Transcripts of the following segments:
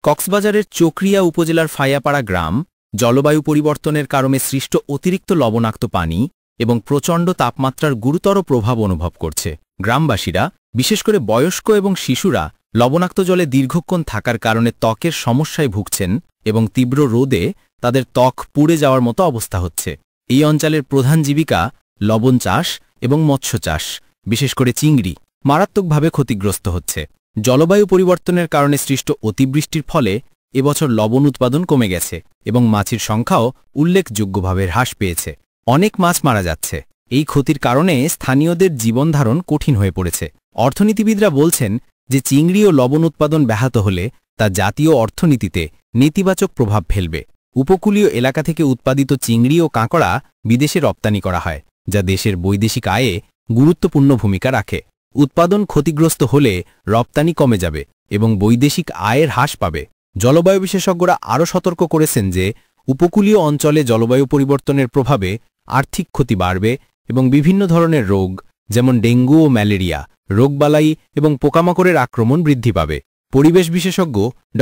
কক্সবাজারের চকরিয়া উপজেলার ফাইয়াপাড়া গ্রাম জলবায়ু পরিবর্তনের কারণে সৃষ্ট অতিরিক্ত লবণাক্ত পানি এবং প্রচণ্ড তাপমাত্রার গুরুতর প্রভাব অনুভব করছে। গ্রামবাসীরা, বিশেষ করে বয়স্ক এবং শিশুরা লবণাক্ত জলে দীর্ঘক্ষণ থাকার কারণে ত্বকের সমস্যায় ভুগছেন এবং তীব্র রোদে তাদের ত্বক পুড়ে যাওয়ার মতো অবস্থা হচ্ছে। এই অঞ্চলের প্রধান জীবিকা লবণ চাষ এবং মৎস্য চাষ, বিশেষ করে চিংড়ি মারাত্মকভাবে ক্ষতিগ্রস্ত হচ্ছে। জলবায়ু পরিবর্তনের কারণে সৃষ্ট অতিবৃষ্টির ফলে এবছর লবণ উৎপাদন কমে গেছে এবং মাছের সংখ্যাও উল্লেখযোগ্যভাবে হ্রাস পেয়েছে। অনেক মাছ মারা যাচ্ছে। এই ক্ষতির কারণে স্থানীয়দের জীবনধারণ কঠিন হয়ে পড়েছে। অর্থনীতিবিদরা বলছেন যে চিংড়ি ও লবণ উৎপাদন ব্যাহত হলে তা জাতীয় অর্থনীতিতে নেতিবাচক প্রভাব ফেলবে। উপকূলীয় এলাকা থেকে উৎপাদিত চিংড়ি ও কাঁকড়া বিদেশে রপ্তানি করা হয়, যা দেশের বৈদেশিক আয়ে গুরুত্বপূর্ণ ভূমিকা রাখে। উৎপাদন ক্ষতিগ্রস্ত হলে রপ্তানি কমে যাবে এবং বৈদেশিক আয়ের হ্রাস পাবে। জলবায়ু বিশেষজ্ঞরা আরও সতর্ক করেছেন যে উপকূলীয় অঞ্চলে জলবায়ু পরিবর্তনের প্রভাবে আর্থিক ক্ষতি বাড়বে এবং বিভিন্ন ধরনের রোগ, যেমন ডেঙ্গু ও ম্যালেরিয়া, রোগবালাই এবং পোকামাকড়ের আক্রমণ বৃদ্ধি পাবে। পরিবেশ বিশেষজ্ঞ ড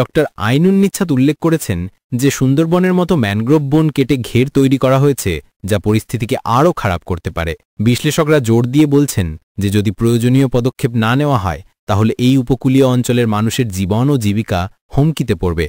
আইনুন্নিচ্ছাদ উল্লেখ করেছেন যে সুন্দরবনের মতো ম্যানগ্রোভ বন কেটে ঘের তৈরি করা হয়েছে, যা পরিস্থিতিকে আরও খারাপ করতে পারে। বিশ্লেষকরা জোর দিয়ে বলছেন যে যদি প্রয়োজনীয় পদক্ষেপ না নেওয়া হয় তাহলে এই উপকূলীয় অঞ্চলের মানুষের জীবন ও জীবিকা হুমকিতে পড়বে।